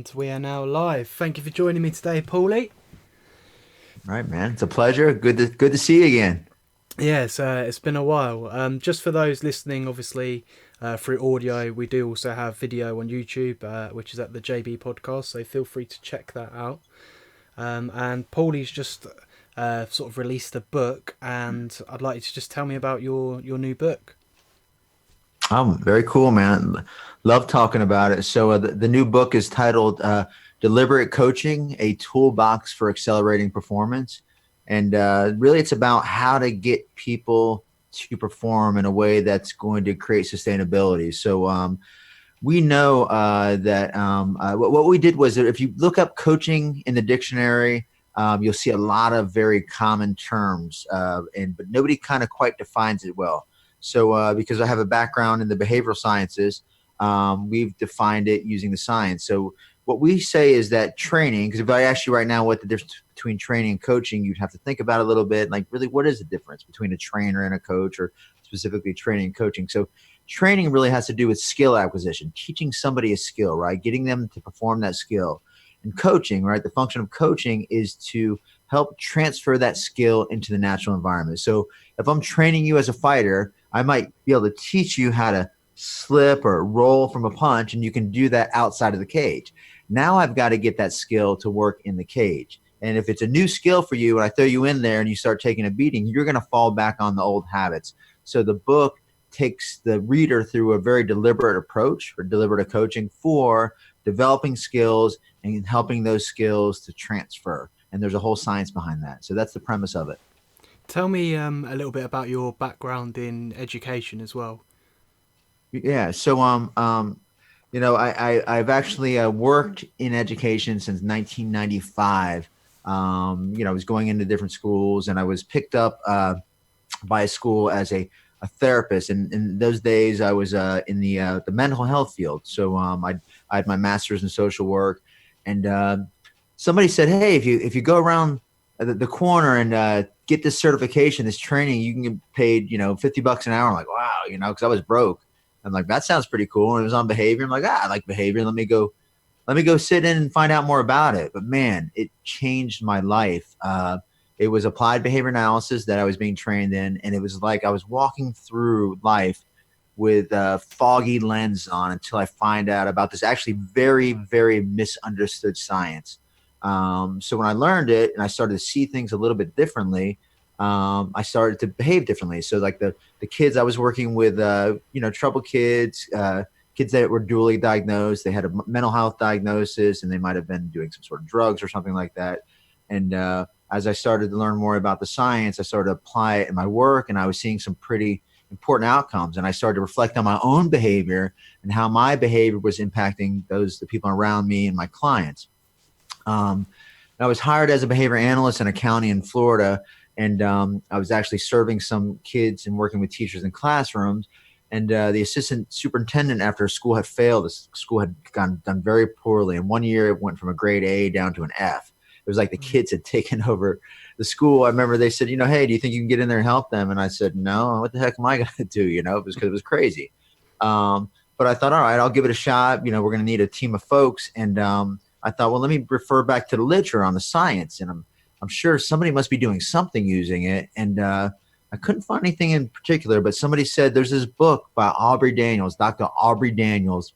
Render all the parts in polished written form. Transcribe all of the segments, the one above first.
And we are now live. Thank you for joining me today, Paulie. Right, man. It's a pleasure. Good to see you again. Yes, it's been a while. Just for those listening, obviously, through audio, we do also have video on YouTube, which is at the JB Podcast, so feel free to check that out. And Paulie's just sort of released a book, and I'd like you to just tell me about your new book. Very cool, man. Love talking about it. So the new book is titled "Deliberate Coaching: A Toolbox for Accelerating Performance," and really, it's about how to get people to perform in a way that's going to create sustainability. So we know that what we did was that if you look up coaching in the dictionary, you'll see a lot of very common terms, but nobody kind of quite defines it well. So because I have a background in the behavioral sciences, we've defined it using the science. So what we say is that training, because if I ask you right now what the difference between training and coaching, you'd have to think about it a little bit. Like, really, what is the difference between a trainer and a coach, or specifically training and coaching? So training really has to do with skill acquisition, teaching somebody a skill, right? Getting them to perform that skill. And coaching, right? The function of coaching is to help transfer that skill into the natural environment. So if I'm training you as a fighter, I might be able to teach you how to slip or roll from a punch, and you can do that outside of the cage. Now I've got to get that skill to work in the cage. And if it's a new skill for you and I throw you in there and you start taking a beating, you're going to fall back on the old habits. So the book takes the reader through a very deliberate approach or deliberate coaching for developing skills and helping those skills to transfer. And there's a whole science behind that. So that's the premise of it. Tell me a little bit about your background in education as well. Yeah. So I've actually worked in education since 1995. I was going into different schools, and I was picked up by a school as a therapist. And in those days, I was in the mental health field. So I had my master's in social work, and somebody said, "Hey, if you go around the corner and get this certification, this training, you can get paid, $50 an hour." I'm like, wow, because I was broke. I'm like, that sounds pretty cool. And it was on behavior. I'm like, I like behavior. Let me go sit in and find out more about it. But man, it changed my life. It was applied behavior analysis that I was being trained in, and it was like I was walking through life with a foggy lens on until I find out about this actually very, very misunderstood science. So when I learned it and I started to see things a little bit differently, I started to behave differently. So like the kids I was working with, troubled kids, kids that were dually diagnosed, they had a mental health diagnosis, and they might have been doing some sort of drugs or something like that. And as I started to learn more about the science, I started to apply it in my work, and I was seeing some pretty important outcomes. And I started to reflect on my own behavior and how my behavior was impacting the people around me and my clients. Um, I was hired as a behavior analyst in a county in Florida, and I was actually serving some kids and working with teachers in classrooms. And the assistant superintendent, after school had failed, the school had done very poorly. And one year it went from a grade A down to an F. It was like the kids had taken over the school. I remember they said, "Hey, do you think you can get in there and help them?" And I said, "No, what the heck am I going to do?" It was because it was crazy. But I thought, all right, I'll give it a shot. We're going to need a team of folks. And I thought, well, let me refer back to the literature on the science. And I'm sure somebody must be doing something using it. And I couldn't find anything in particular, but somebody said there's this book by Aubrey Daniels, Dr. Aubrey Daniels.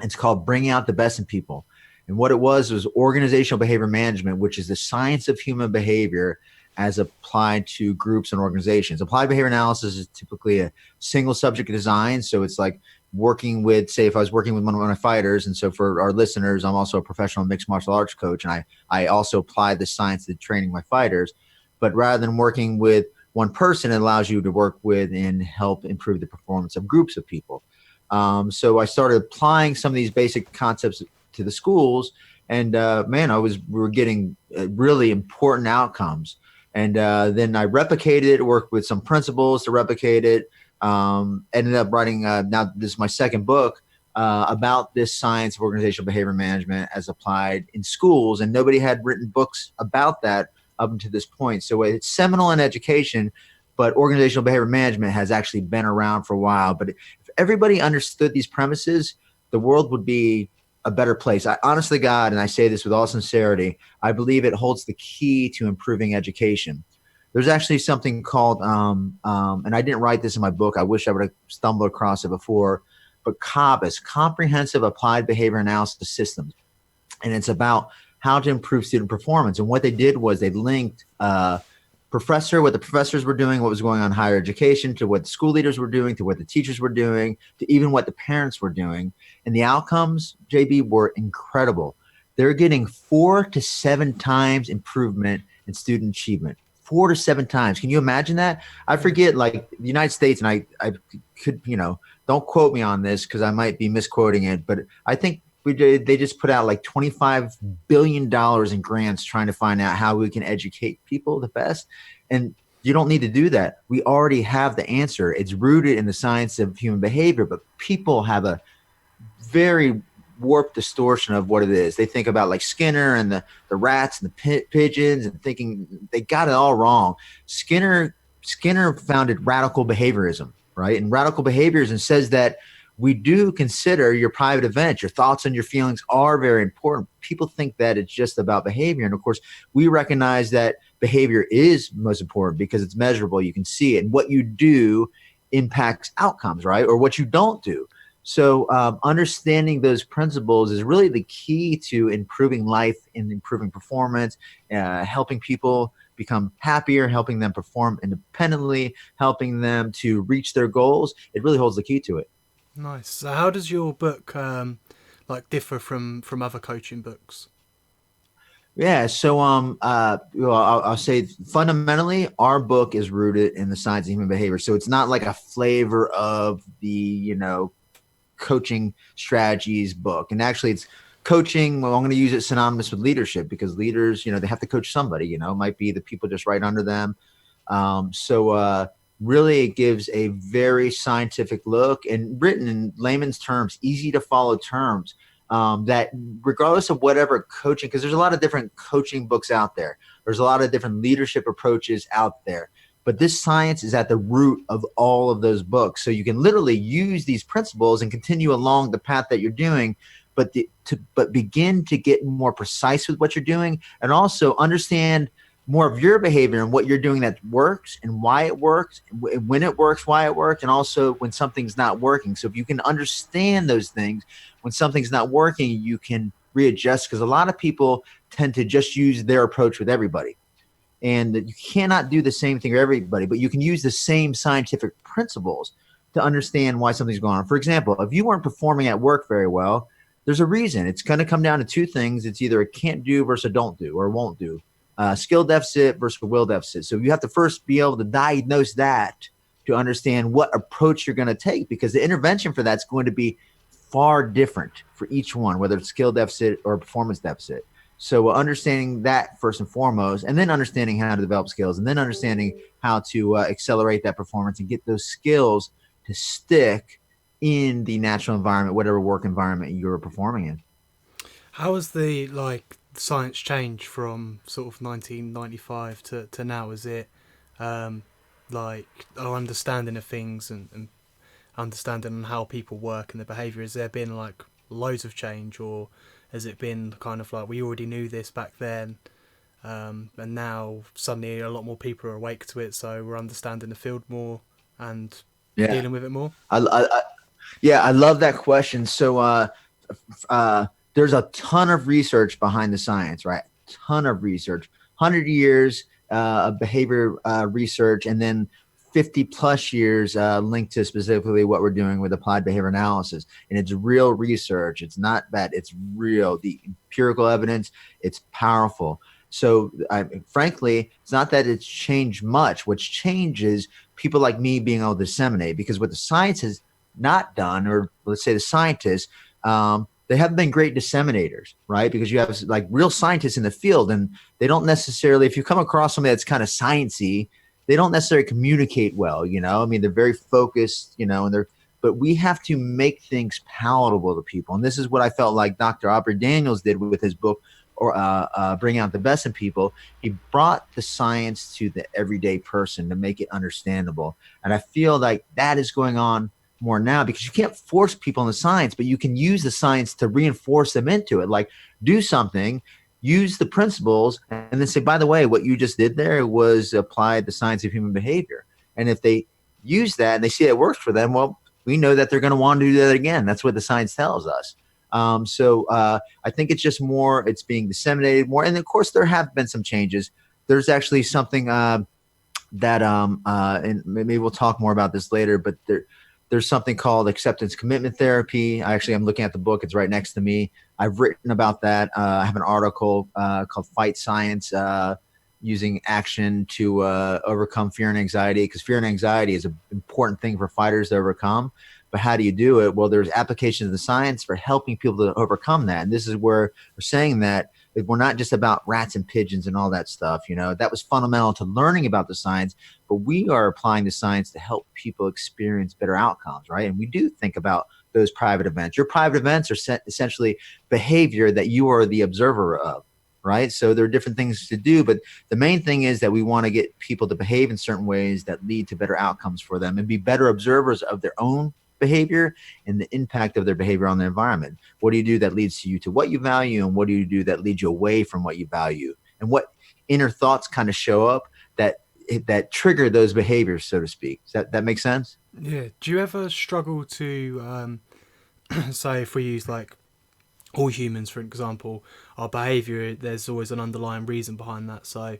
It's called Bringing Out the Best in People. And what it was organizational behavior management, which is the science of human behavior as applied to groups and organizations. Applied behavior analysis is typically a single subject design. So it's like working with, say, if I was working with one of my fighters, and so for our listeners, I'm also a professional mixed martial arts coach, and I also apply the science to training my fighters. But rather than working with one person, it allows you to work with and help improve the performance of groups of people. So I started applying some of these basic concepts to the schools, and man, we were getting really important outcomes. And then I replicated it, worked with some principals to replicate it. Ended up writing, now this is my second book, about this science of organizational behavior management as applied in schools. And nobody had written books about that up until this point. So it's seminal in education, but organizational behavior management has actually been around for a while. But if everybody understood these premises, the world would be a better place. I honestly, God, and I say this with all sincerity, I believe it holds the key to improving education. There's actually something called, and I didn't write this in my book. I wish I would have stumbled across it before, but CABAS, Comprehensive Applied Behavior Analysis Systems. And it's about how to improve student performance. And what they did was they linked what the professors were doing, what was going on in higher education, to what the school leaders were doing, to what the teachers were doing, to even what the parents were doing. And the outcomes, JB, were incredible. They're getting 4 to 7 times improvement in student achievement. 4 to 7 times. Can you imagine that? I forget, like the United States, and I could, don't quote me on this because I might be misquoting it, but I think they just put out like $25 billion in grants trying to find out how we can educate people the best. And you don't need to do that. We already have the answer. It's rooted in the science of human behavior, but people have a very warped distortion of what it is. They think about like Skinner and the rats and the pigeons and thinking they got it all wrong. Skinner founded radical behaviorism, right? And radical behaviorism says that we do consider your private events, your thoughts and your feelings are very important. People think that it's just about behavior. And of course, we recognize that behavior is most important because it's measurable. You can see it. And what you do impacts outcomes, right? Or what you don't do. So understanding those principles is really the key to improving life and improving performance, helping people become happier, helping them perform independently, helping them to reach their goals. It really holds the key to it. Nice. So how does your book differ from other coaching books? Yeah, so I'll say fundamentally, our book is rooted in the science of human behavior. So it's not like a flavor of the coaching strategies book, and actually it's coaching. Well, I'm going to use it synonymous with leadership because leaders, they have to coach somebody. It might be the people just right under them. Really, it gives a very scientific look and written in layman's terms, easy to follow terms. That regardless of whatever coaching, because there's a lot of different coaching books out there. There's a lot of different leadership approaches out there. But this science is at the root of all of those books. So you can literally use these principles and continue along the path that you're doing, but begin to get more precise with what you're doing and also understand more of your behavior and what you're doing that works and why it works, when it works, why it works, and also when something's not working. So if you can understand those things, when something's not working, you can readjust, because a lot of people tend to just use their approach with everybody. And you cannot do the same thing for everybody, but you can use the same scientific principles to understand why something's going on. For example, if you weren't performing at work very well, there's a reason. It's going to come down to two things. It's either a can't do versus a don't do or won't do. Skill deficit versus will deficit. So you have to first be able to diagnose that to understand what approach you're going to take, because the intervention for that's going to be far different for each one, whether it's skill deficit or performance deficit. So understanding that first and foremost, and then understanding how to develop skills, and then understanding how to accelerate that performance and get those skills to stick in the natural environment, whatever work environment you're performing in. How has the science changed from sort of 1995 to now? Is it our understanding of things and understanding on how people work and their behaviour? Has there been loads of change, or has it been kind of like we already knew this back then, and now suddenly a lot more people are awake to it, so we're understanding the field more and dealing with it more? I love that question. So there's a ton of research behind the science, right? Ton of research, 100 years of behavior research, and then 50 plus years linked to specifically what we're doing with applied behavior analysis. And it's real research. It's not that it's real. The empirical evidence, it's powerful. So frankly, it's not that it's changed much. What's changed is people like me being able to disseminate, because what the science has not done, or let's say the scientists, they haven't been great disseminators, right? Because you have real scientists in the field, and they don't necessarily, if you come across somebody that's kind of sciencey, they don't necessarily communicate well, I mean, they're very focused, but we have to make things palatable to people. And this is what I felt like Dr. Aubrey Daniels did with his book, or Bring Out the Best in People. He brought the science to the everyday person to make it understandable. And I feel like that is going on more now, because you can't force people into science, but you can use the science to reinforce them into it. Like, do something, use the principles, and then say, by the way, what you just did there was apply the science of human behavior. And if they use that and they see it works for them, well, we know that they're going to want to do that again. That's what the science tells us. I think it's just more, it's being disseminated more. And of course, there have been some changes. There's actually something and maybe we'll talk more about this later, but there's something called acceptance commitment therapy. I'm looking at the book. It's right next to me. I've written about that. I have an article called Fight Science, using action to overcome fear and anxiety, because fear and anxiety is an important thing for fighters to overcome. But how do you do it? Well, there's applications of the science for helping people to overcome that. And this is where we're saying that we're not just about rats and pigeons and all that stuff. That was fundamental to learning about the science, but we are applying the science to help people experience better outcomes, right? And we do think about those private events. Your private events are essentially behavior that you are the observer of, right? So there are different things to do, but the main thing is that we want to get people to behave in certain ways that lead to better outcomes for them and be better observers of their own behavior and the impact of their behavior on the environment. What do you do that leads you to what you value, and what do you do that leads you away from what you value? And what inner thoughts kind of show up that trigger those behaviors, so to speak. Does that make sense? Yeah. Do you ever struggle to, say, if we use like all humans, for example, our behaviour, there's always an underlying reason behind that. So,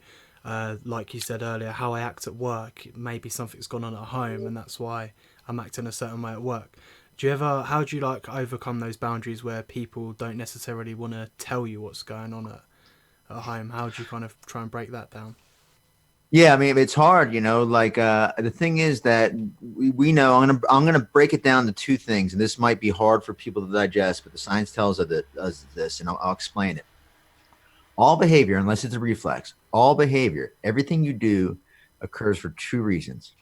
like you said earlier, how I act at work, maybe something's gone on at home, and that's why I'm acting a certain way at work. How do you like overcome those boundaries where people don't necessarily want to tell you what's going on at home? How do you kind of try and break that down? Yeah, I mean, it's hard, the thing is that we know. I'm gonna break it down to two things, and this might be hard for people to digest, but the science tells us this, and I'll explain it. All behavior, unless it's a reflex, all behavior, everything you do occurs for two reasons: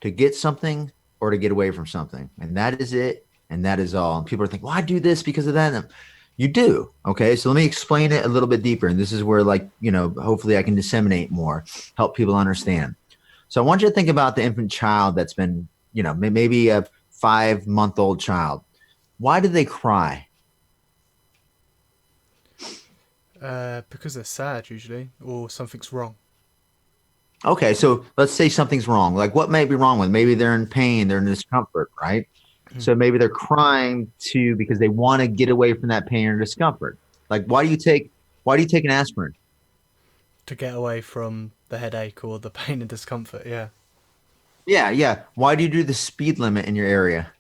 to get something or to get away from something. And that is it. And that is all. And people are thinking, well, I do this because of that. And you do. Okay. So let me explain it a little bit deeper. And this is where, hopefully I can disseminate more, help people understand. So I want you to think about the infant child that's been, maybe a 5-month-old child. Why do they cry? Because they're sad usually, or something's wrong. Okay. So let's say something's wrong. Like, what may be wrong with them? Maybe they're in pain, they're in discomfort, right? So maybe they're crying too because they want to get away from that pain or discomfort. Like, why do you take an aspirin? To get away from the headache or the pain and discomfort, yeah. Yeah, yeah. Why do you do the speed limit in your area?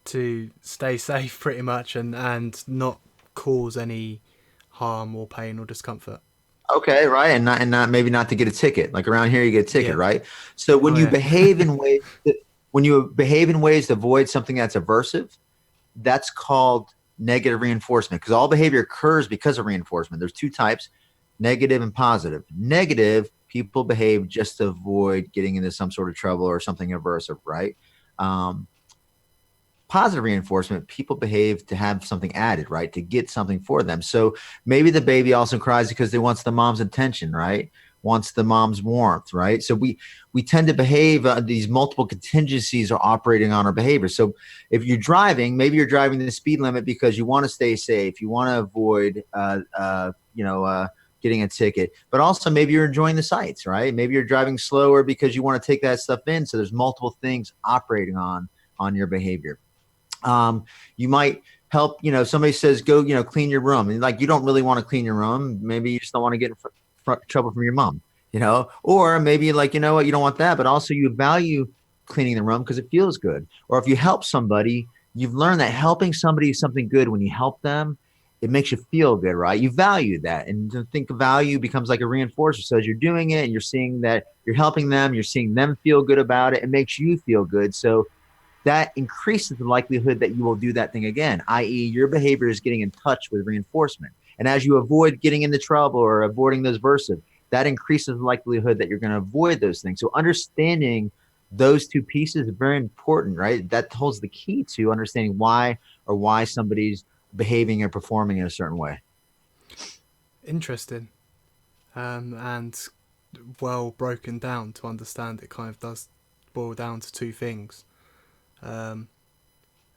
To stay safe pretty much, and not cause any harm or pain or discomfort. Okay, right. And not maybe not to get a ticket. Like around here you get a ticket, Yeah. right? So Oh yeah. when you behave in ways to avoid something that's aversive, that's called negative reinforcement, because all behavior occurs because of reinforcement. There's two types: negative and positive. Negative, people behave just to avoid getting into some sort of trouble or something aversive, right? Um, Positive reinforcement, people behave to have something added, right? To get something for them. So maybe the baby also cries because they wants the mom's attention, right? Wants the mom's warmth, right? So we tend to behave. These multiple contingencies are operating on our behavior. So if you're driving, maybe you're driving the speed limit because you want to stay safe, you want to avoid, getting a ticket, but also maybe you're enjoying the sights, right? Maybe you're driving slower because you want to take that stuff in. So there's multiple things operating on your behavior. You might help, somebody says, go, clean your room. And like, you don't really want to clean your room. Maybe you just don't want to get in trouble from your mom, or maybe like, you know what, you don't want that, but also you value cleaning the room because it feels good. Or if you help somebody, you've learned that helping somebody is something good. When you help them, it makes you feel good, right? You value that. And to think of value becomes like a reinforcer. So as you're doing it and you're seeing that you're helping them, you're seeing them feel good about it, it makes you feel good. So that increases the likelihood that you will do that thing again, i.e., your behavior is getting in touch with reinforcement. And as you avoid getting into trouble or avoiding those versive, that increases the likelihood that you're going to avoid those things. So understanding those two pieces is very important, right? That holds the key to understanding why somebody's behaving or performing in a certain way. Interesting. And well broken down to understand, it kind of does boil down to two things. Um,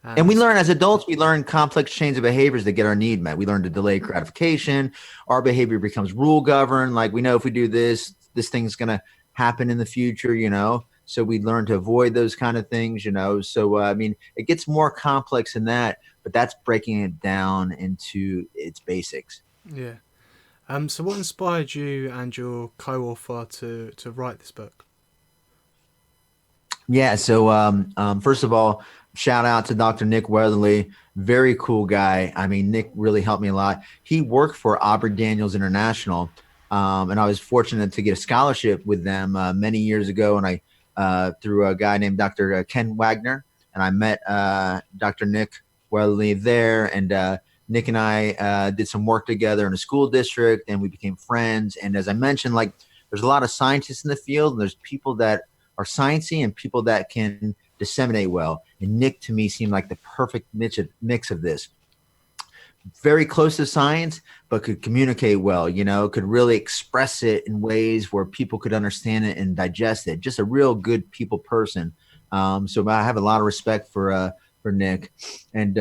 And we and learn as adults, we learn complex chains of behaviors that get our need met. We learn to delay gratification. Our behavior becomes rule governed. Like we know if we do this, this thing's going to happen in the future, you know? So we learn to avoid those kind of things, you know? So, I mean, it gets more complex than that, but that's breaking it down into its basics. yeah. So what inspired you and your co-author to write this book? Yeah. So, first of all, shout out to Dr. Nick Weatherly. Very cool guy. I mean, Nick really helped me a lot. He worked for Aubrey Daniels International. And I was fortunate to get a scholarship with them many years ago. And through a guy named Dr. Ken Wagner. And I met Dr. Nick Weatherly there. And Nick and I did some work together in a school district and we became friends. And as I mentioned, like there's a lot of scientists in the field and there's people that are sciencey and people that can disseminate well. And Nick to me seemed like the perfect mix of this. Very close to science, but could communicate well, you know, could really express it in ways where people could understand it and digest it. Just a real good people person. So I have a lot of respect for Nick. And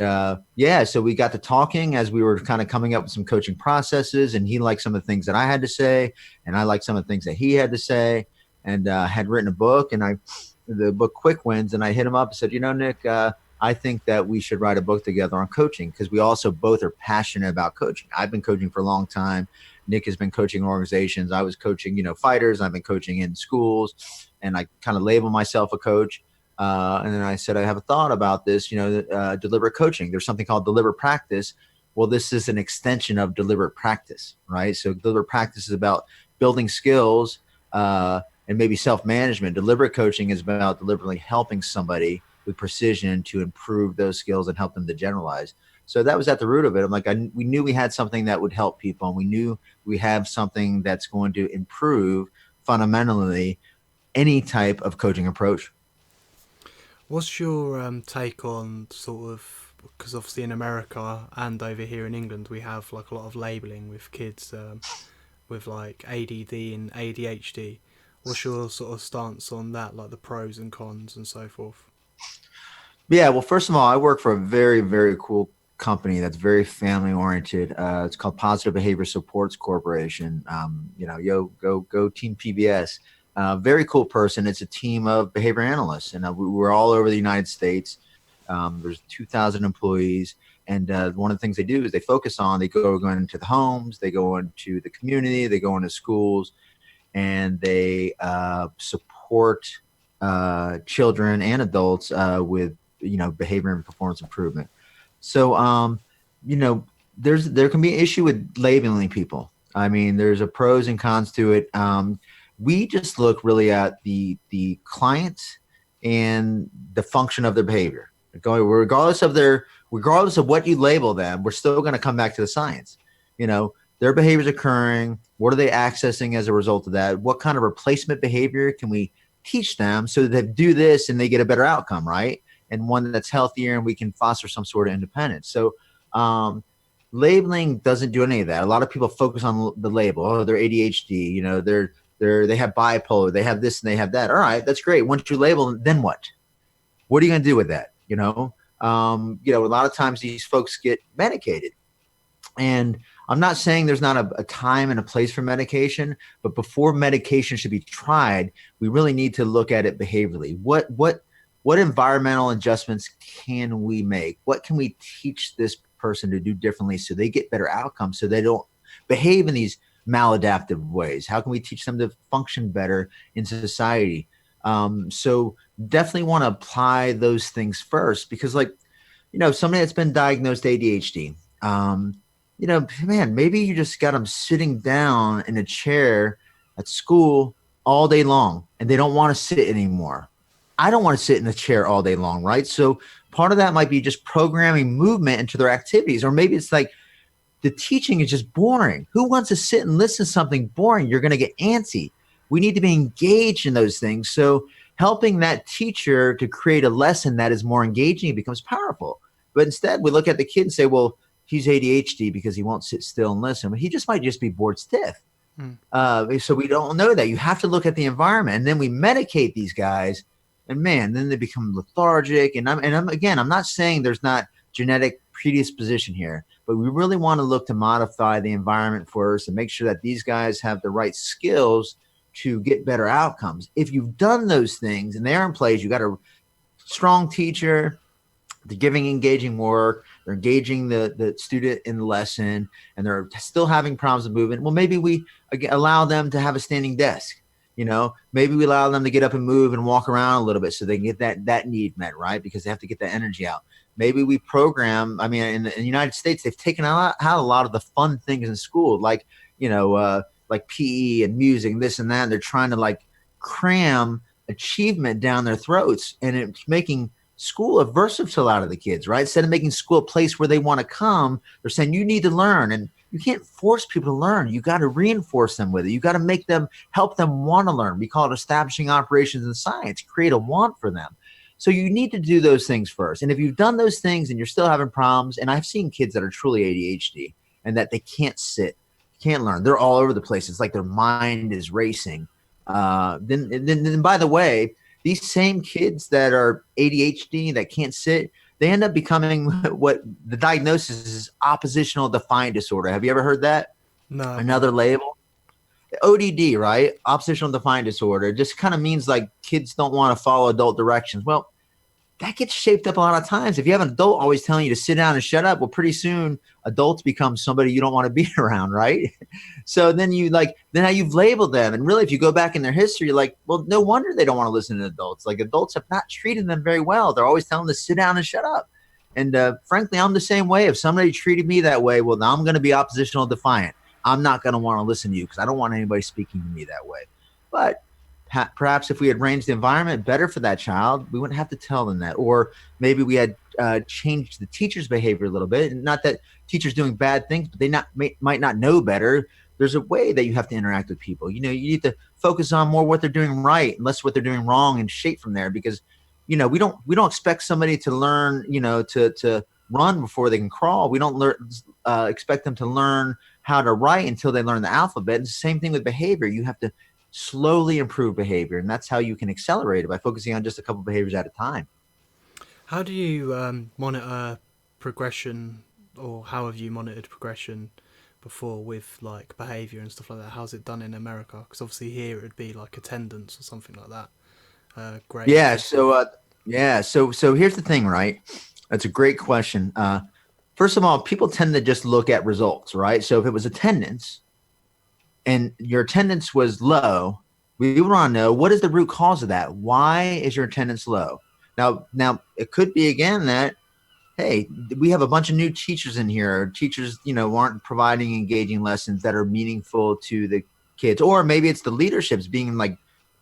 yeah, so we got to talking as we were kind of coming up with some coaching processes, and he liked some of the things that I had to say, and I liked some of the things that he had to say, and had written a book, and the book Quick Wins, and I hit him up and said, you know, Nick, I think that we should write a book together on coaching because we also both are passionate about coaching. I've been coaching for a long time. Nick has been coaching organizations. I was coaching, you know, fighters. I've been coaching in schools, and I kind of label myself a coach. And then I said, I have a thought about this, you know, deliberate coaching. There's something called deliberate practice. Well, this is an extension of deliberate practice, right? So deliberate practice is about building skills and maybe self-management. Deliberate coaching is about deliberately helping somebody with precision to improve those skills and help them to generalize. So that was at the root of it. I'm like, we knew we had something that would help people, and we knew we have something that's going to improve fundamentally any type of coaching approach. What's your take on sort of, because obviously in America and over here in England we have like a lot of labelling with kids with like ADD and ADHD. What's your sort of stance on that, like the pros and cons and so forth? Yeah, well, first of all, I work for a very, very cool company that's very family oriented. It's called Positive Behavior Supports Corporation. You know, go Team PBS. Very cool person. It's a team of behavior analysts, and we're all over the United States. There's 2,000 employees, and one of the things they do is they go into the homes, they go into the community, they go into schools, and they support children and adults with behavior and performance improvement. So there can be an issue with labeling people. I mean, there's a pros and cons to it. We just look really at the clients and the function of their behavior. Regardless of what you label them, we're still going to come back to the science. Their behavior is occurring. What are they accessing as a result of that? What kind of replacement behavior can we teach them so that they do this and they get a better outcome, right? And one that's healthier, and we can foster some sort of independence. So labeling doesn't do any of that. A lot of people focus on the label. Oh, they're ADHD. They have bipolar. They have this and they have that. All right, that's great. Once you label them, then what? What are you going to do with that? A lot of times these folks get medicated. And I'm not saying there's not a time and a place for medication, but before medication should be tried, we really need to look at it behaviorally. What environmental adjustments can we make? What can we teach this person to do differently so they get better outcomes, so they don't behave in these maladaptive ways? How can we teach them to function better in society? So definitely want to apply those things first, because somebody that's been diagnosed ADHD, maybe you just got them sitting down in a chair at school all day long and they don't want to sit anymore. I don't want to sit in a chair all day long, right? So part of that might be just programming movement into their activities. Or maybe it's like the teaching is just boring. Who wants to sit and listen to something boring? You're going to get antsy. We need to be engaged in those things. So helping that teacher to create a lesson that is more engaging becomes powerful. But instead, we look at the kid and say, well, he's ADHD because he won't sit still and listen. But he might just be bored stiff. So we don't know that. You have to look at the environment. And then we medicate these guys And man, then they become lethargic. I'm not saying there's not genetic predisposition here, but we really want to look to modify the environment first and make sure that these guys have the right skills to get better outcomes. If you've done those things and they're in place, you got a strong teacher, they're giving engaging work, they're engaging the student in the lesson, and they're still having problems with movement. Well, maybe we allow them to have a standing desk. Maybe we allow them to get up and move and walk around a little bit so they can get that need met, right? Because they have to get that energy out. Maybe we program. I mean, in the United States, they've taken out a lot of the fun things in school, like PE and music, and this and that. And they're trying to like cram achievement down their throats, and it's making school aversive to a lot of the kids, right? Instead of making school a place where they want to come, they're saying you need to learn, and you can't force people to learn. You got to reinforce them with it. You got to help them want to learn. We call it establishing operations in science, create a want for them. So you need to do those things first. And if you've done those things and you're still having problems, and I've seen kids that are truly ADHD and that they can't sit, can't learn. They're all over the place. It's like their mind is racing. Then by the way, these same kids that are ADHD that can't sit, they end up becoming what the diagnosis is oppositional defiant disorder. Have you ever heard that? No. Another label? ODD, right? Oppositional defiant disorder just kind of means like kids don't want to follow adult directions. Well, that gets shaped up a lot of times. If you have an adult always telling you to sit down and shut up, well, pretty soon adults become somebody you don't want to be around, right? So then now you've labeled them. And really, if you go back in their history, you're like, well, no wonder they don't want to listen to adults. Like adults have not treated them very well. They're always telling them to sit down and shut up. And frankly, I'm the same way. If somebody treated me that way, well, now I'm going to be oppositional defiant. I'm not going to want to listen to you because I don't want anybody speaking to me that way. But perhaps if we had arranged the environment better for that child, we wouldn't have to tell them that. Or maybe we had changed the teacher's behavior a little bit. And not that teachers doing bad things, but they might not know better. There's a way that you have to interact with people. You need to focus on more what they're doing right and less what they're doing wrong, and shape from there. Because we don't expect somebody to learn to run before they can crawl. We don't expect them to learn how to write until they learn the alphabet. It's the same thing with behavior. You have to slowly improve behavior, and that's how you can accelerate it, by focusing on just a couple behaviors at a time. How do you monitor progression, or how have you monitored progression before with like behavior and stuff like that? How's it done in America? Because obviously here it would be like attendance or something like that. Great. Yeah. So here's the thing, right? That's a great question. First of all, people tend to just look at results, right? So if it was attendance and your attendance was low, we want to know, what is the root cause of that? Why is your attendance low? Now it could be again that, hey, we have a bunch of new teachers in here. Teachers, aren't providing engaging lessons that are meaningful to the kids. Or maybe it's the leadership's being like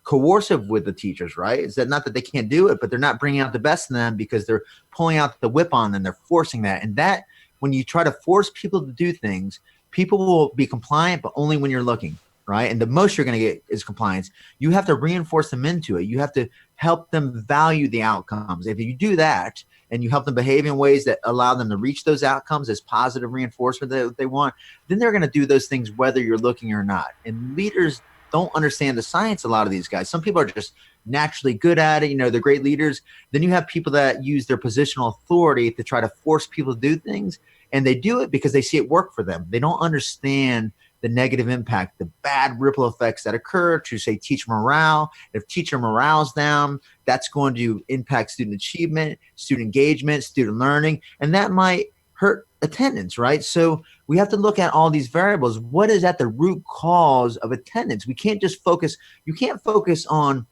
coercive with the teachers, right? Is that not that they can't do it, but they're not bringing out the best in them because they're pulling out the whip on them. They're forcing that. And that, when you try to force people to do things, people will be compliant, but only when you're looking, right? And the most you're going to get is compliance. You have to reinforce them into it. You have to help them value the outcomes. If you do that and you help them behave in ways that allow them to reach those outcomes as positive reinforcement that they want, then they're going to do those things whether you're looking or not. And leaders don't understand the science. A lot of these guys, some people are just naturally good at it. They're great leaders. Then you have people that use their positional authority to try to force people to do things. And they do it because they see it work for them. They don't understand the negative impact, the bad ripple effects that occur to, say, teacher morale. If teacher morale's down, that's going to impact student achievement, student engagement, student learning, and that might hurt attendance, right? So we have to look at all these variables. What is at the root cause of attendance? We can't just focus. You can't focus on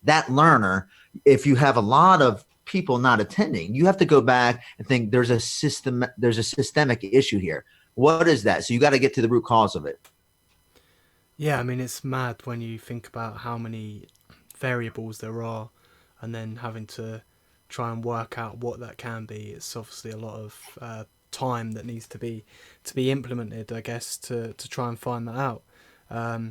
that learner if you have a lot of people not attending. You have to go back and think there's a systemic issue here. What is that? So you got to get to the root cause of it. Yeah, I mean, it's mad when you think about how many variables there are, and then having to try and work out what that can be. It's obviously a lot of time that needs to be implemented, I guess, to try and find that out.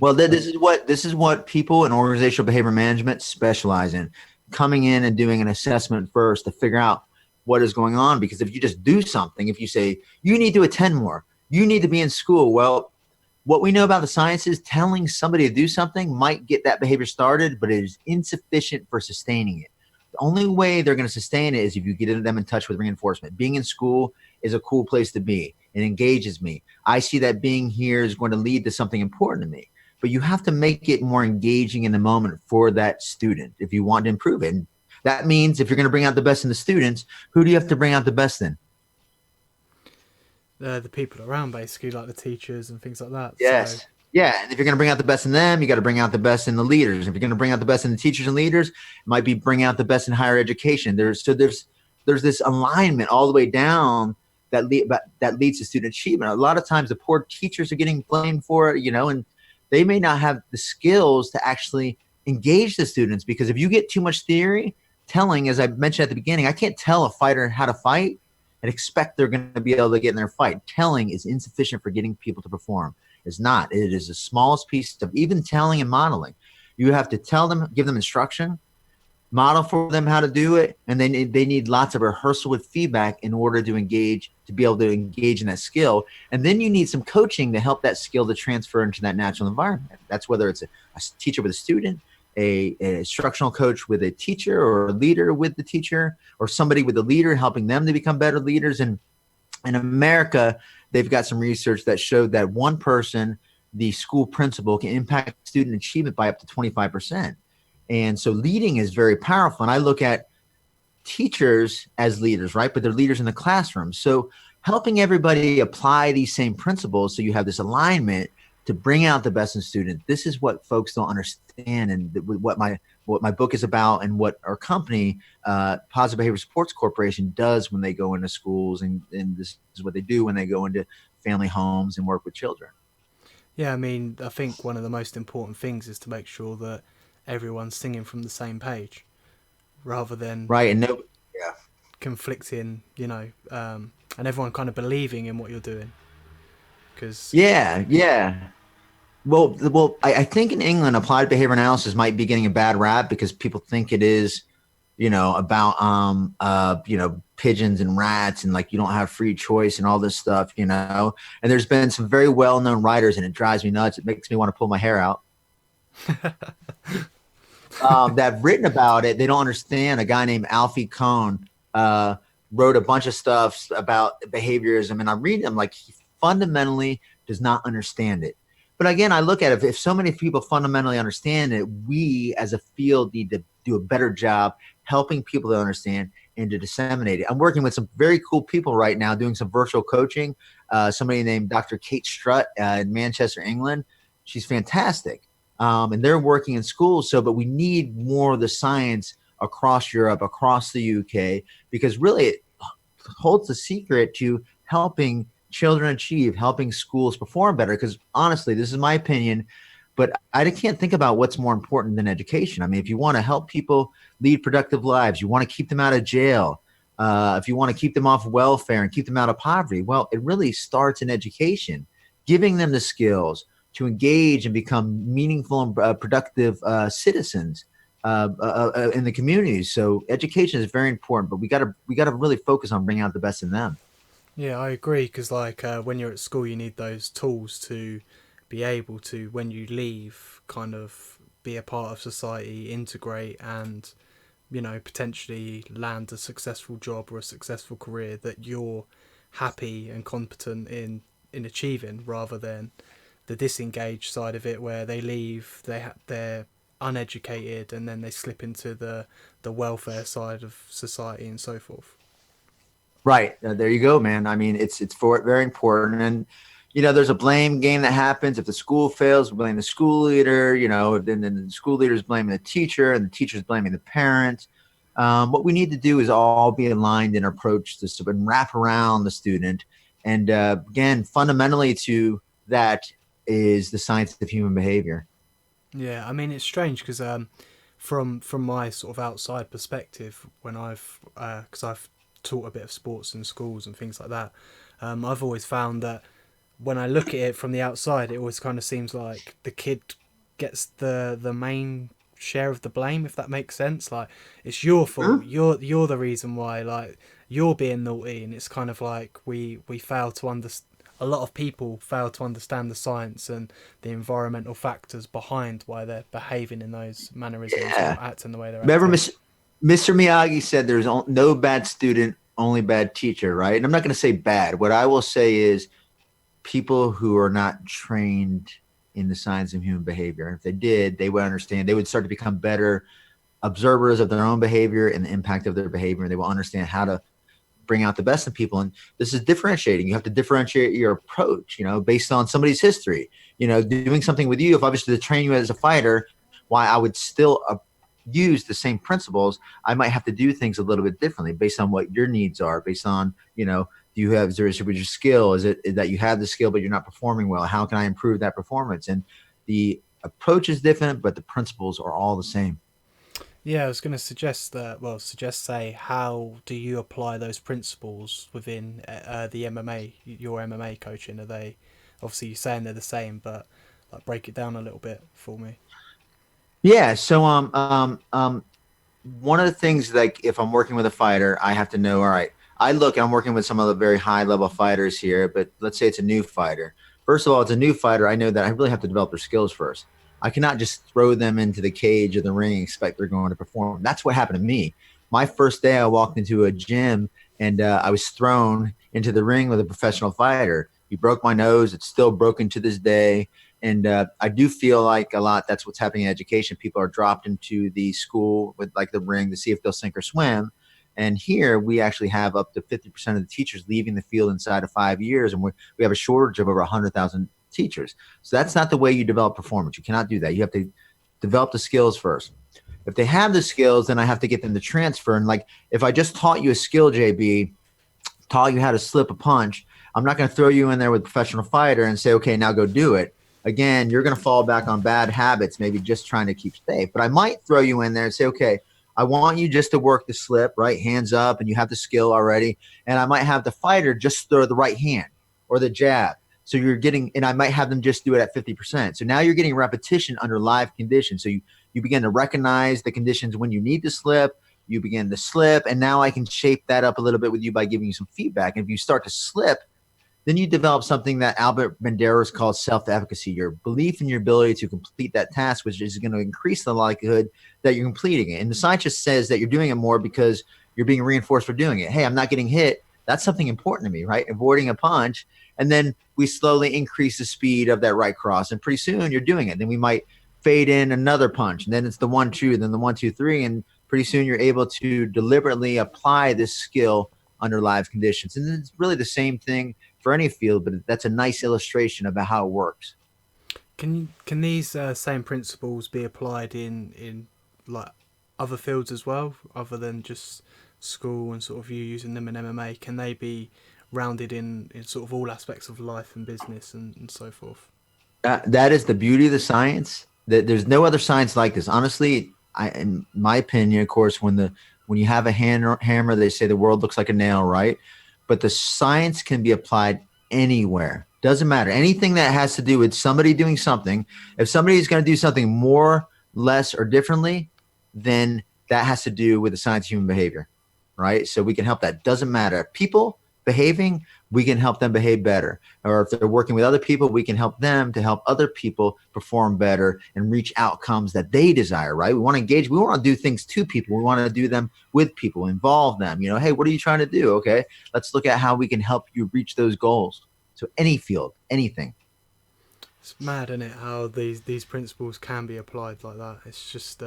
Well, this is what people in organizational behavior management specialize in, coming in and doing an assessment first to figure out what is going on. Because if you just do something, if you say you need to attend more, you need to be in school, well, What we know about the science is telling somebody to do something might get that behavior started, but it is insufficient for sustaining it. The only way they're going to sustain it is if you get them in touch with reinforcement. Being in school is a cool place to be. It engages me. I see that being here is going to lead to something important to me. But you have to make it more engaging in the moment for that student if you want to improve it. And that means if you're going to bring out the best in the students, who do you have to bring out the best in? The people around, basically, like the teachers and things like that. So Yes. Yeah. And if you're going to bring out the best in them, you got to bring out the best in the leaders. If you're going to bring out the best in the teachers and leaders, it might be bring out the best in higher education. There's this alignment all the way down that leads to student achievement. A lot of times the poor teachers are getting blamed for it, and they may not have the skills to actually engage the students, because if you get too much theory telling, as I mentioned at the beginning, I can't tell a fighter how to fight and expect they're going to be able to get in their fight. Telling is insufficient for getting people to perform. It's not. It is the smallest piece of even telling and modeling. You have to tell them, give them instruction, model for them how to do it, and then they need lots of rehearsal with feedback in order to be able to engage in that skill. And then you need some coaching to help that skill to transfer into that natural environment. That's whether it's a teacher with a student, a instructional coach with a teacher, or a leader with the teacher, or somebody with a leader helping them to become better leaders. And in America, they've got some research that showed that one person, the school principal, can impact student achievement by up to 25%. And so leading is very powerful. And I look at teachers as leaders, right? But they're leaders in the classroom. So helping everybody apply these same principles, so you have this alignment to bring out the best in students. This is what folks don't understand, and what my book is about, and what our company, Positive Behavior Supports Corporation, does when they go into schools, and this is what they do when they go into family homes and work with children. yeah, I mean, I think one of the most important things is to make sure that everyone's singing from the same page, rather than Right. And no, yeah. conflicting, and everyone kind of believing in what you're doing. Because Yeah. Yeah. Well, I think in England, applied behavior analysis might be getting a bad rap because people think it is, about pigeons and rats, and like you don't have free choice and all this stuff. And there's been some very well known writers, and it drives me nuts. It makes me want to pull my hair out. That have written about it. They don't understand. A guy named Alfie Kohn wrote a bunch of stuff about behaviorism, and I read them like he fundamentally does not understand it. But again, I look at it, if so many people fundamentally understand it, we as a field need to do a better job helping people to understand and to disseminate it. I'm working with some very cool people right now doing some virtual coaching. Somebody named Dr. Kate Strutt in Manchester, England. She's fantastic. And they're working in schools. But we need more of the science across Europe, across the UK, because really it holds the secret to helping children achieve, helping schools perform better. Because honestly, this is my opinion, but I can't think about what's more important than education. I mean, if you want to help people lead productive lives, you want to keep them out of jail, if you want to keep them off welfare and keep them out of poverty, well, it really starts in education, giving them the skills to engage and become meaningful and productive citizens in the communities. So education is very important, but we got to really focus on bringing out the best in them. yeah, I agree. Because when you're at school, you need those tools to be able to, when you leave, kind of be a part of society, integrate, and potentially land a successful job or a successful career that you're happy and competent in achieving, rather than the disengaged side of it, where they leave, they're uneducated, and then they slip into the welfare side of society and so forth. Right. There you go, man. I mean, it's very important. And, there's a blame game that happens. If the school fails, we blame the school leader, then the school leader is blaming the teacher, and the teacher is blaming the parent. What we need to do is all be aligned in our approach to and wrap around the student. And again, fundamentally to that is the science of human behavior. Yeah, I mean, it's strange because from my sort of outside perspective, when because I've taught a bit of sports in schools and things like that, I've always found that when I look at it from the outside, it always kind of seems like the kid gets the main share of the blame, if that makes sense. Like, it's your fault. You're the reason why, like, you're being naughty, and it's kind of like we fail to understand. a lot of people fail to understand the science and the environmental factors behind why they're behaving in those mannerisms or Yeah. acting the way they're Remember, acting. Mr. Miyagi said there's no bad student, only bad teacher, right? And I'm not going to say bad. What I will say is people who are not trained in the science of human behavior, if they did, they would understand. They would start to become better observers of their own behavior and the impact of their behavior. And they will understand how to bring out the best in people. And this is differentiating. You have to differentiate your approach, based on somebody's history. Doing something with you, if I was to train you as a fighter, why I would still use the same principles, I might have to do things a little bit differently based on what your needs are, based on, do you have, is there your skill? Is it that you have the skill, but you're not performing well? How can I improve that performance? And the approach is different, but the principles are all the same. Yeah, I was going to suggest that. Well, say how do you apply those principles within the MMA, your MMA coaching? Are they obviously you're saying they're the same, but like break it down a little bit for me. Yeah. So, one of the things, like if I'm working with a fighter, I have to know, all right, I'm working with some of the very high level fighters here, but let's say it's a new fighter. First of all, it's a new fighter. I know that I really have to develop their skills first. I cannot just throw them into the cage or the ring and expect they're going to perform. That's what happened to me. My first day, I walked into a gym and I was thrown into the ring with a professional fighter. He broke my nose. It's still broken to this day. And I do feel like a lot that's what's happening in education. People are dropped into the school with like the ring to see if they'll sink or swim. And here we actually have up to 50% of the teachers leaving the field inside of 5 years. And we have a shortage of over 100,000 teachers. So that's not the way you develop performance. You cannot do that. You have to develop the skills first. If they have the skills, then I have to get them to transfer. And like if I just taught you a skill, JB, taught you how to slip a punch, I'm not going to throw you in there with a professional fighter and say, okay, now go do it. Again, you're going to fall back on bad habits, maybe just trying to keep safe. But I might throw you in there and say, okay, I want you just to work the slip, right? Hands up, and you have the skill already. And I might have the fighter just throw the right hand or the jab. So you're getting, and I might have them just do it at 50%. So now you're getting repetition under live conditions. So you begin to recognize the conditions when you need to slip, you begin to slip, and now I can shape that up a little bit with you by giving you some feedback. And if you start to slip, then you develop something that Albert Banderas calls self-efficacy, your belief in your ability to complete that task, which is going to increase the likelihood that you're completing it. And the scientist says that you're doing it more because you're being reinforced for doing it. Hey, I'm not getting hit. That's something important to me, right? Avoiding a punch. And then we slowly increase the speed of that right cross. And pretty soon you're doing it. Then we might fade in another punch. And then it's the 1-2, then the 1-2-3. And pretty soon you're able to deliberately apply this skill under live conditions. And it's really the same thing for any field, but that's a nice illustration about how it works. Can these same principles be applied in like other fields as well, other than just school and sort of you using them in MMA? Can they be rounded in sort of all aspects of life and business and so forth? That is the beauty of the science. That there's no other science like this. Honestly, in my opinion, of course, when you have a hammer, they say the world looks like a nail, right? But the science can be applied anywhere. Doesn't matter. Anything that has to do with somebody doing something. If somebody is going to do something more, less, or differently, then that has to do with the science of human behavior, right? So we can help that. Doesn't matter. People behaving, we can help them behave better. Or if they're working with other people, we can help them to help other people perform better and reach outcomes that they desire, right? We want to engage. We want to do things to people. We want to do them with people, involve them. Hey, what are you trying to do? Okay, let's look at how we can help you reach those goals. So any field, anything. It's mad, isn't it? How these principles can be applied like that. It's just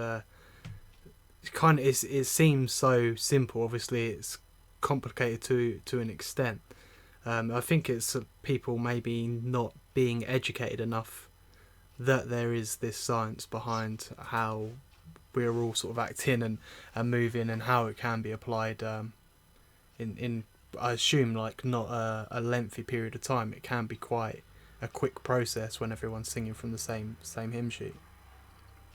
it seems so simple. Obviously, it's complicated to an extent. I think it's people maybe not being educated enough that there is this science behind how we're all sort of acting and moving and how it can be applied in I assume like not a lengthy period of time. It can be quite a quick process when everyone's singing from the same hymn sheet.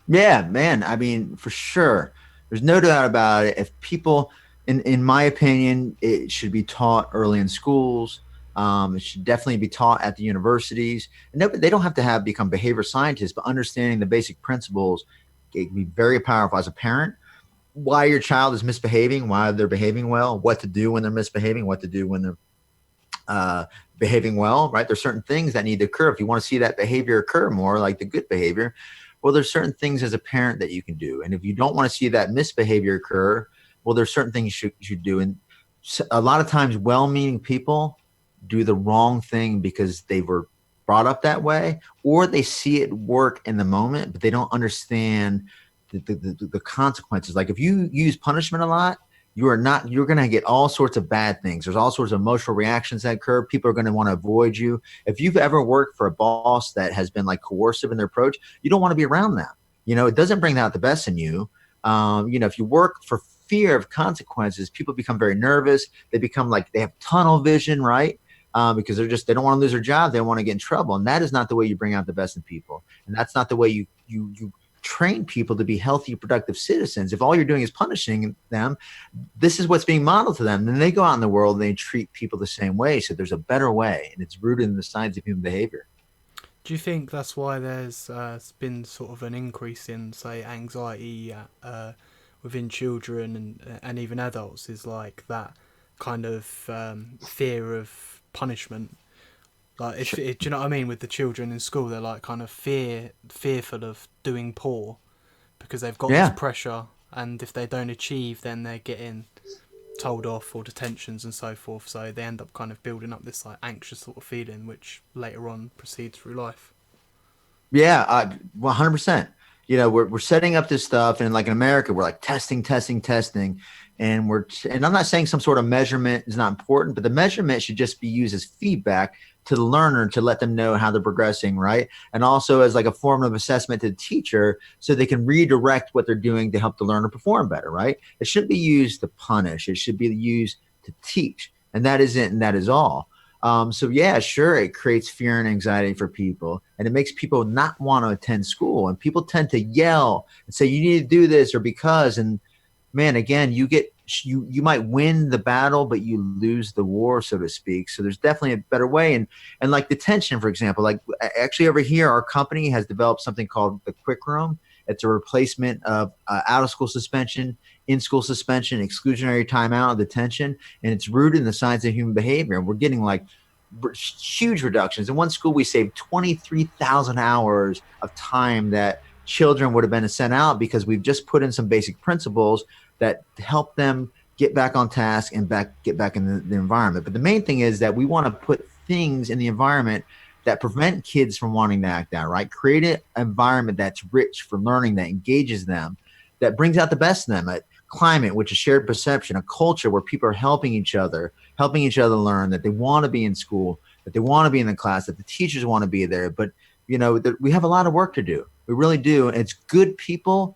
Yeah, man. I mean, for sure. There's no doubt about it. If people, in my opinion, it should be taught early in schools. It should definitely be taught at the universities. And they don't have to become behavior scientists, but understanding the basic principles can be very powerful as a parent. Why your child is misbehaving, why they're behaving well, what to do when they're misbehaving, what to do when they're uh, behaving well, right? There's certain things that need to occur. If you want to see that behavior occur more, like the good behavior, well, there's certain things as a parent that you can do. And if you don't want to see that misbehavior occur, well, there's certain things you should do. And a lot of times, well-meaning people do the wrong thing because they were brought up that way, or they see it work in the moment, but they don't understand the consequences. Like if you use punishment a lot, you're going to get all sorts of bad things. There's all sorts of emotional reactions that occur. People are going to want to avoid you. If you've ever worked for a boss that has been like coercive in their approach, you don't want to be around them. It doesn't bring out the best in you. If you work for fear of consequences, people become very nervous. They become like they have tunnel vision, right? Because they don't want to lose their job. They don't want to get in trouble. And that is not the way you bring out the best in people. And that's not the way you train people to be healthy, productive citizens. If all you're doing is punishing them, this is what's being modeled to them. Then they go out in the world and they treat people the same way. So there's a better way, and it's rooted in the science of human behavior. Do you think that's why there's been sort of an increase in, say, anxiety within children and even adults? Is like that kind of fear of punishment? Like, Sure. do you know what I mean? With the children in school, they're like kind of fearful of doing poor because they've got this Yeah. pressure, and if they don't achieve, then they're getting told off or detentions and so forth. So they end up kind of building up this like anxious sort of feeling, which later on proceeds through life. Yeah, 100%. We're setting up this stuff, and like in America, we're like testing, testing, testing, and I'm not saying some sort of measurement is not important, but the measurement should just be used as feedback to the learner to let them know how they're progressing, right? And also as like a form of assessment to the teacher, so they can redirect what they're doing to help the learner perform better, right? It shouldn't be used to punish; it should be used to teach, and that isn't, and that is all. So yeah, sure, it creates fear and anxiety for people, and it makes people not want to attend school. And people tend to yell and say, "You need to do this," or because. And man, again, you might win the battle, but you lose the war, so to speak. So there's definitely a better way. And like detention, for example, like actually over here, our company has developed something called the Quick Room. It's a replacement of out of school suspension, in school suspension, exclusionary timeout, detention, and it's rooted in the science of human behavior. And we're getting like huge reductions. In one school, we saved 23,000 hours of time that children would have been sent out because we've just put in some basic principles that help them get back on task and get back in the environment. But the main thing is that we want to put things in the environment that prevent kids from wanting to act out, right? Create an environment that's rich for learning, that engages them, that brings out the best in them. A climate, which is shared perception, a culture where people are helping each other learn, that they want to be in school, that they want to be in the class, that the teachers want to be there. But, we have a lot of work to do. We really do. And it's good people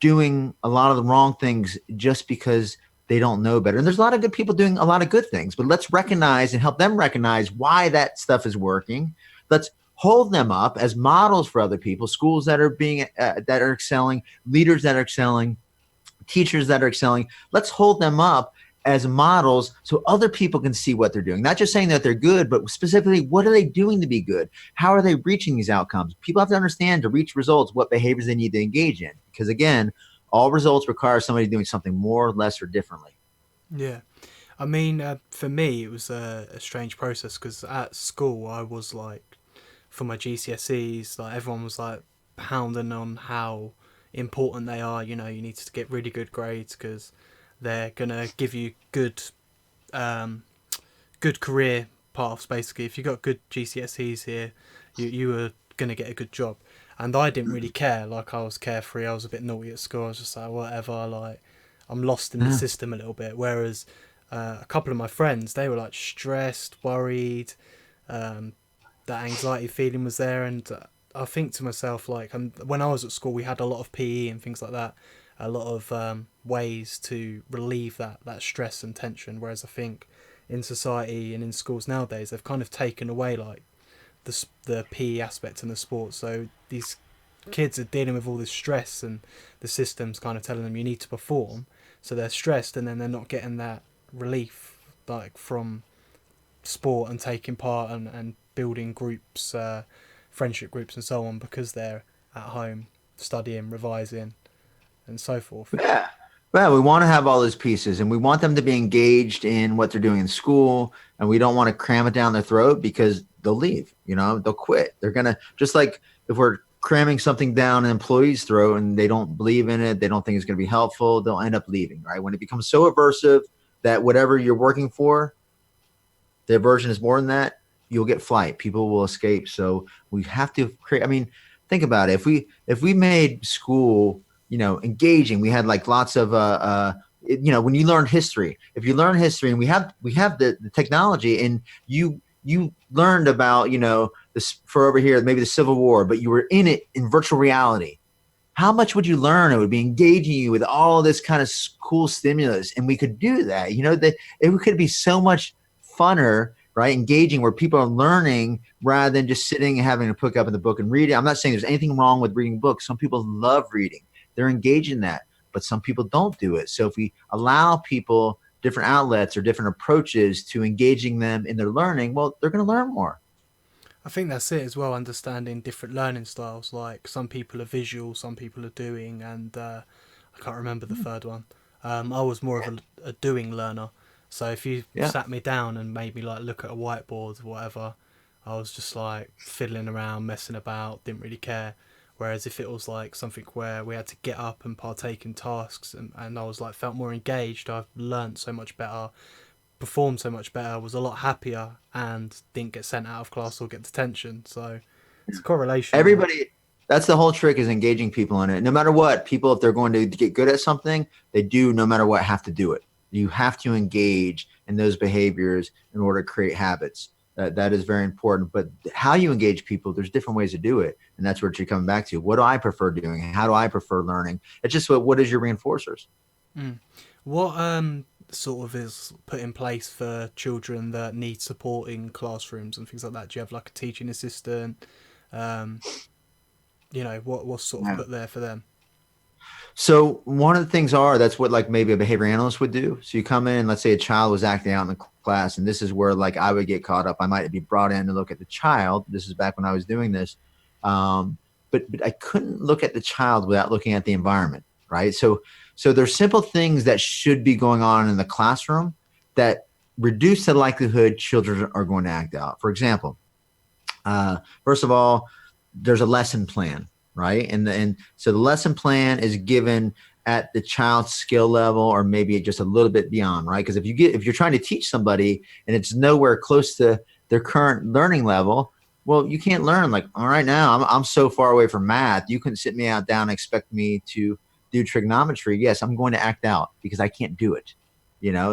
doing a lot of the wrong things just because they don't know better. And there's a lot of good people doing a lot of good things, but let's recognize and help them recognize why that stuff is working. Let's hold them up as models for other people, schools that are that are excelling, leaders that are excelling, teachers that are excelling. Let's hold them up as models so other people can see what they're doing. Not just saying that they're good, but specifically, what are they doing to be good? How are they reaching these outcomes? People have to understand, to reach results, what behaviors they need to engage in. Because again, all results require somebody doing something more, less, or differently. Yeah. I mean, for me, it was a strange process because at school I was like, for my GCSEs, like everyone was like pounding on how important they are. You know, you need to get really good grades because they're gonna give you um, good career paths. Basically, if you got good GCSEs here, you were gonna get a good job. And I didn't really care. Like I was carefree. I was a bit naughty at school. I was just like whatever. Like I'm lost in the Yeah. system a little bit. Whereas a couple of my friends, they were like stressed, worried. Um, that anxiety feeling was there, and I think to myself like, when I was at school, we had a lot of PE and things like that, a lot of ways to relieve that stress and tension. Whereas I think in society and in schools nowadays, they've kind of taken away like the PE aspect and the sport. So these kids are dealing with all this stress, and the system's kind of telling them you need to perform. So they're stressed, and then they're not getting that relief like from sport and taking part and building groups, friendship groups and so on, because they're at home studying, revising, and so forth. Yeah. Well, we want to have all those pieces and we want them to be engaged in what they're doing in school. And we don't want to cram it down their throat because they'll leave, they'll quit. They're going to, just like if we're cramming something down an employee's throat and they don't believe in it, they don't think it's going to be helpful, they'll end up leaving, right? When it becomes so aversive that whatever you're working for, the aversion is more than that, you'll get flight. People will escape. So we have to create. I mean, think about it. If we made school, engaging, we had like lots of when you learn history. If you learn history, and we have the technology, and you learned about this for over here, maybe the Civil War, but you were in it in virtual reality. How much would you learn? It would be engaging you with all this kind of cool stimulus, and we could do that. That it could be so much funner, right? Engaging, where people are learning rather than just sitting and having to pick up in the book and read it. I'm not saying there's anything wrong with reading books. Some people love reading; they're engaged in that, but some people don't do it. So if we allow people different outlets or different approaches to engaging them in their learning, well, they're going to learn more. I think that's it as well. Understanding different learning styles. Like some people are visual, some people are doing, and I can't remember the third one. I was more of a doing learner. So if you Yeah. sat me down and made me like look at a whiteboard or whatever, I was just like fiddling around, messing about, didn't really care. Whereas if it was like something where we had to get up and partake in tasks, and I was like felt more engaged, I learnt so much better, performed so much better, was a lot happier, and didn't get sent out of class or get detention. So it's a correlation there. Everybody, that's the whole trick, is engaging people in it. No matter what, people, if they're going to get good at something, they do, no matter what, have to do it. You have to engage in those behaviors in order to create habits. That is very important. But how you engage people, there's different ways to do it. And that's what you're coming back to. What do I prefer doing? How do I prefer learning? It's just what is your reinforcers? Mm. What sort of is put in place for children that need support in classrooms and things like that? Do you have like a teaching assistant? Um, what's sort of put there for them? So one of the things that's what like maybe a behavior analyst would do. So you come in, let's say a child was acting out in the class, and this is where like I would get caught up. I might be brought in to look at the child. This is back when I was doing this, but I couldn't look at the child without looking at the environment, right? So there's simple things that should be going on in the classroom that reduce the likelihood children are going to act out. For example, first of all, there's a lesson plan, right? And so the lesson plan is given at the child's skill level, or maybe just a little bit beyond, right? Because if you're trying to teach somebody and it's nowhere close to their current learning level, well, you can't learn. Like, all right, now I'm so far away from math, you couldn't sit me out down and expect me to do trigonometry. Yes, I'm going to act out because I can't do it.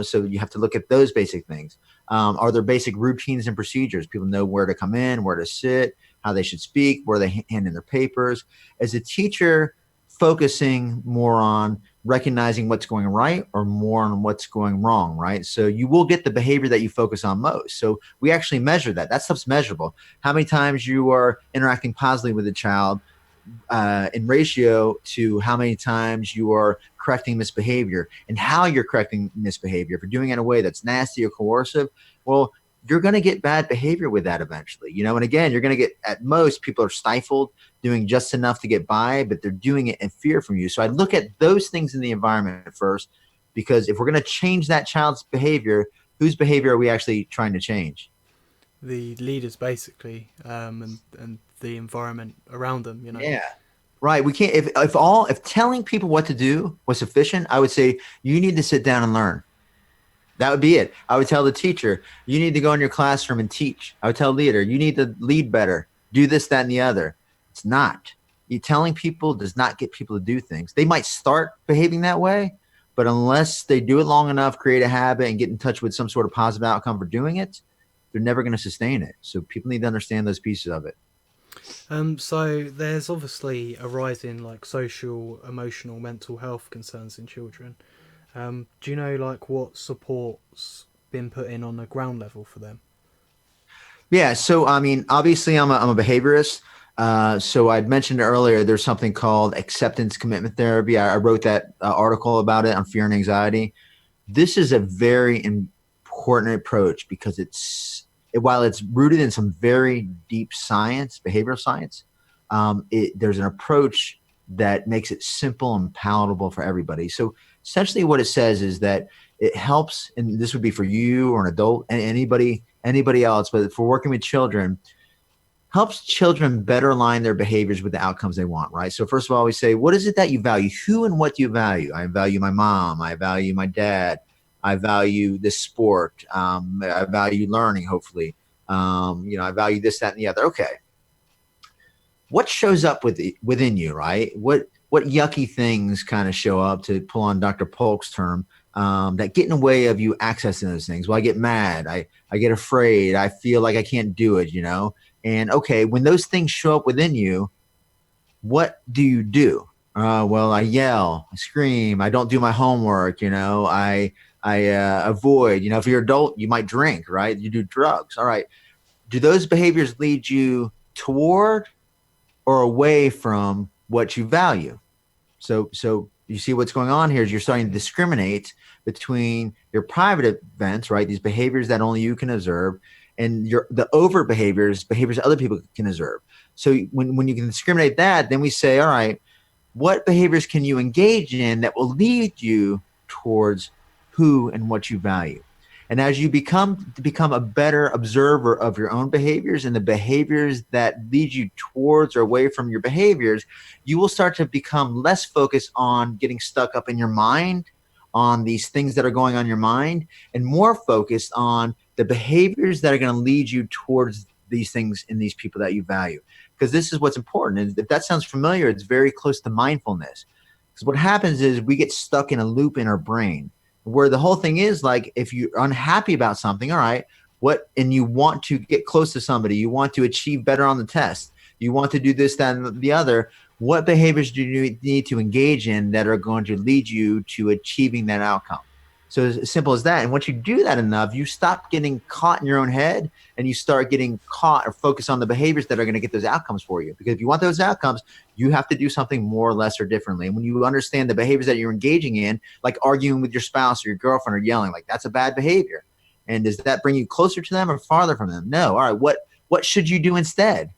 So you have to look at those basic things. Are there basic routines and procedures? People know where to come in, where to sit, how they should speak, where they hand in their papers. As a teacher, focusing more on recognizing what's going right or more on what's going wrong, right? So you will get the behavior that you focus on most. So we actually measure that. That stuff's measurable. How many times you are interacting positively with a child in ratio to how many times you are correcting misbehavior, and how you're correcting misbehavior. If you're doing it in a way that's nasty or coercive, well, you're going to get bad behavior with that eventually. And again, you're going to get, at most, people are stifled, doing just enough to get by, but they're doing it in fear from you. So I look at those things in the environment first, because if we're going to change that child's behavior, whose behavior are we actually trying to change? The leaders basically, and the environment around them. Yeah. Right. We can't, if telling people what to do was sufficient, I would say you need to sit down and learn. That would be it. I would tell the teacher, you need to go in your classroom and teach. I would tell the leader, you need to lead better, do this, that, and the other. It's not. You telling people does not get people to do things. They might start behaving that way, but unless they do it long enough, create a habit, and get in touch with some sort of positive outcome for doing it, they're never going to sustain it. So people need to understand those pieces of it. So there's obviously a rise in like social, emotional, mental health concerns in children. Do you know like what support's been put in on the ground level for them? Yeah. So, I mean, obviously, I'm a behaviorist. So I'd mentioned earlier, there's something called acceptance commitment therapy. I wrote that article about it on fear and anxiety. This is a very important approach because while it's rooted in some very deep science, behavioral science, there's an approach that makes it simple and palatable for everybody. So essentially what it says is that it helps, and this would be for you or an adult and anybody else, but for working with children, helps children better align their behaviors with the outcomes they want, right? So first of all, we say, what is it that you value? Who and what do you value? I value my mom. I value my dad. I value this sport. I value learning, hopefully. I value this, that, and the other. Okay. What shows up within you, right? What yucky things kind of show up, to pull on Dr. Polk's term, that get in the way of you accessing those things? Well, I get mad. I get afraid. I feel like I can't do it, And okay, when those things show up within you, what do you do? Well, I yell, I scream, I don't do my homework, I avoid. If you're an adult, you might drink, right? You do drugs. All right. Do those behaviors lead you toward or away from what you value? So you see what's going on here is you're starting to discriminate between your private events, right? These behaviors that only you can observe, and the over behaviors other people can observe. So when you can discriminate that, then we say, all right, what behaviors can you engage in that will lead you towards who and what you value? And as you become a better observer of your own behaviors and the behaviors that lead you towards or away from your behaviors, you will start to become less focused on getting stuck up in your mind, on these things that are going on in your mind, and more focused on the behaviors that are going to lead you towards these things and these people that you value. Because this is what's important. And if that sounds familiar, it's very close to mindfulness. Because what happens is we get stuck in a loop in our brain where the whole thing is like, if you're unhappy about something, all right, and you want to get close to somebody, you want to achieve better on the test, you want to do this, that, and the other, what behaviors do you need to engage in that are going to lead you to achieving that outcome? So as simple as that. And once you do that enough, you stop getting caught in your own head and you start getting caught or focus on the behaviors that are going to get those outcomes for you. Because if you want those outcomes, you have to do something more, less, or differently. And when you understand the behaviors that you're engaging in, like arguing with your spouse or your girlfriend or yelling, like that's a bad behavior. And does that bring you closer to them or farther from them? No. All right. What should you do instead?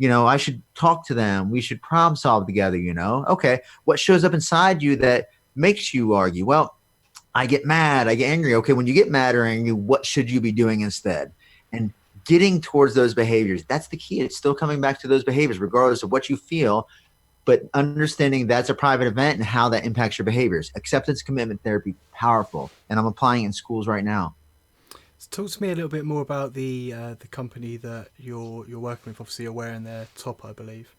I should talk to them. We should problem solve together, Okay. What shows up inside you that makes you argue? Well, I get mad, I get angry. Okay, when you get mad or angry, what should you be doing instead? And getting towards those behaviors, that's the key. It's still coming back to those behaviors, regardless of what you feel, but understanding that's a private event and how that impacts your behaviors. Acceptance commitment therapy, powerful. And I'm applying it in schools right now. So talk to me a little bit more about the company that you're working with. Obviously, you're wearing their top, I believe.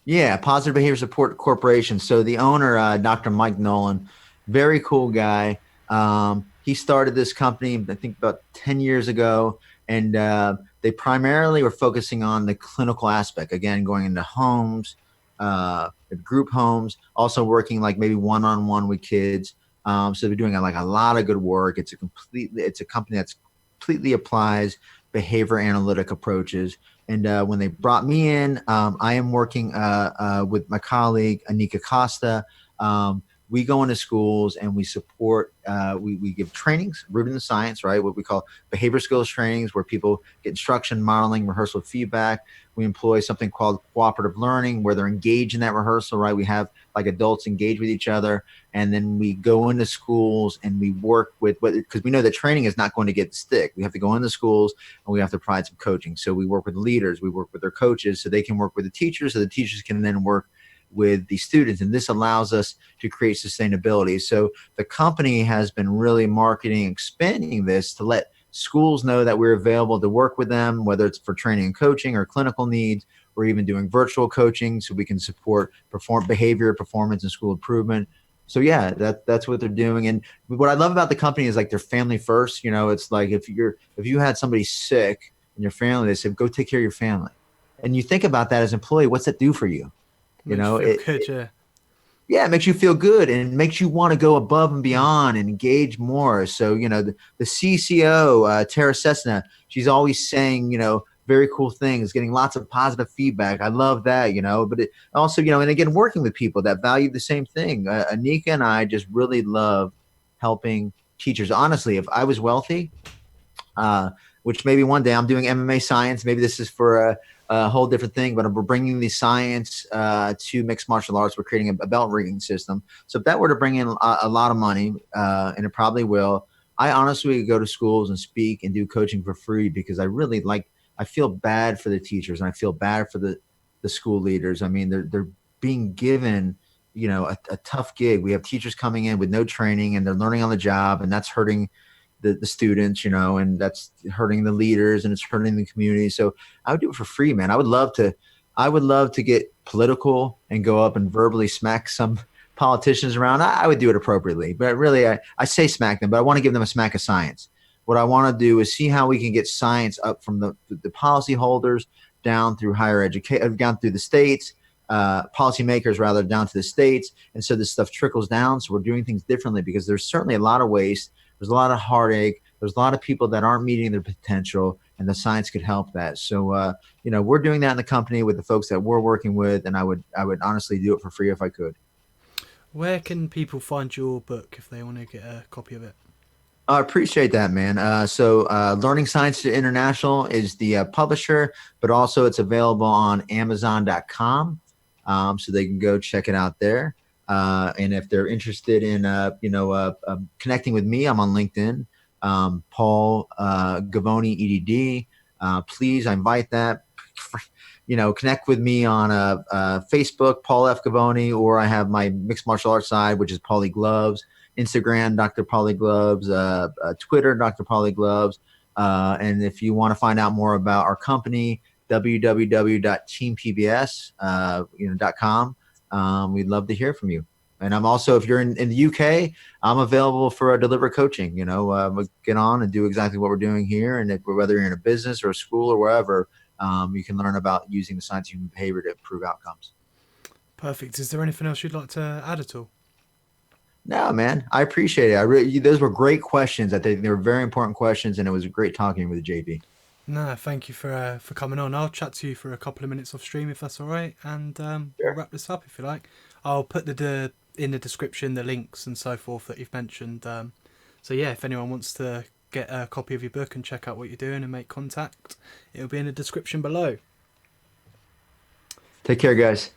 Yeah, Positive Behavior Support Corporation. So the owner, Dr. Mike Nolan, very cool guy. He started this company, I think, about 10 years ago, and they primarily were focusing on the clinical aspect. Again, going into homes, group homes, also working like maybe one-on-one with kids. So they're doing like a lot of good work. It's a company that's completely applies behavior analytic approaches. And when they brought me in, I am working with my colleague, Anika Costa. We go into schools and we support, we give trainings rooted in science, right? What we call behavior skills trainings, where people get instruction, modeling, rehearsal, feedback. We employ something called cooperative learning, where they're engaged in that rehearsal, right? We have like adults engage with each other. And then we go into schools and we work with, because we know that training is not going to get the stick. We have to go into schools and we have to provide some coaching. So we work with the leaders, we work with their coaches so they can work with the teachers, so the teachers can then work with the students. And this allows us to create sustainability. So the company has been really marketing, expanding this to let schools know that we're available to work with them, whether it's for training and coaching or clinical needs. We're even doing virtual coaching so we can support behavior, performance, and school improvement. So yeah, that's what they're doing. And what I love about the company is like they're family first. It's like if you had somebody sick in your family, they said, go take care of your family. And you think about that as an employee, what's that do for you? Makes you feel good, yeah. Yeah, it makes you feel good and it makes you want to go above and beyond and engage more. So, the CCO, Tara Cessna, she's always saying, very cool things, getting lots of positive feedback. I love that, but it also, and again, working with people that value the same thing. Anika and I just really love helping teachers. Honestly, if I was wealthy, which maybe one day I'm doing MMA science, maybe this is for a whole different thing, but we're bringing the science to mixed martial arts. We're creating a belt rigging system. So if that were to bring in a lot of money, and it probably will, I honestly could go to schools and speak and do coaching for free, because I feel bad for the teachers, and I feel bad for the school leaders. I mean, they're being given, a tough gig. We have teachers coming in with no training, and they're learning on the job, and that's hurting the students, and that's hurting the leaders, and it's hurting the community. So I would do it for free, man. I would love to get political and go up and verbally smack some politicians around. I would do it appropriately, but really I say smack them, but I want to give them a smack of science. What I want to do is see how we can get science up from the policy holders down through higher education, down through the states, policymakers rather, down to the states. And so this stuff trickles down. So we're doing things differently, because there's certainly a lot of waste. There's a lot of heartache. There's a lot of people that aren't meeting their potential, and the science could help that. So, we're doing that in the company with the folks that we're working with, and I would honestly do it for free if I could. Where can people find your book if they want to get a copy of it? I appreciate that, man. Learning Science International is the publisher, but also it's available on Amazon.com, so they can go check it out there. And if they're interested in, connecting with me, I'm on LinkedIn, Paul Gavoni, EDD. Please, I invite that. Connect with me on Facebook, Paul F. Gavoni, or I have my mixed martial arts side, which is Paulie Gloves. Instagram, Dr. Paulie Gloves, Twitter, Dr. Paulie Gloves. And if you want to find out more about our company, www.teampbs.com. We'd love to hear from you. And I'm also, if you're in the UK, I'm available for a deliberate coaching. We'll get on and do exactly what we're doing here. And whether you're in a business or a school or wherever, you can learn about using the science of human behavior to improve outcomes. Perfect. Is there anything else you'd like to add at all? No, man, I appreciate it. Those were great questions. I think they were very important questions, and it was great talking with JB. No, thank you for coming on. I'll chat to you for a couple of minutes off stream if that's all right, and Sure. we'll wrap this up if you like. I'll put in the description the links and so forth that you've mentioned. So yeah, if anyone wants to get a copy of your book and check out what you're doing and make contact, it'll be in the description below. Take care, guys.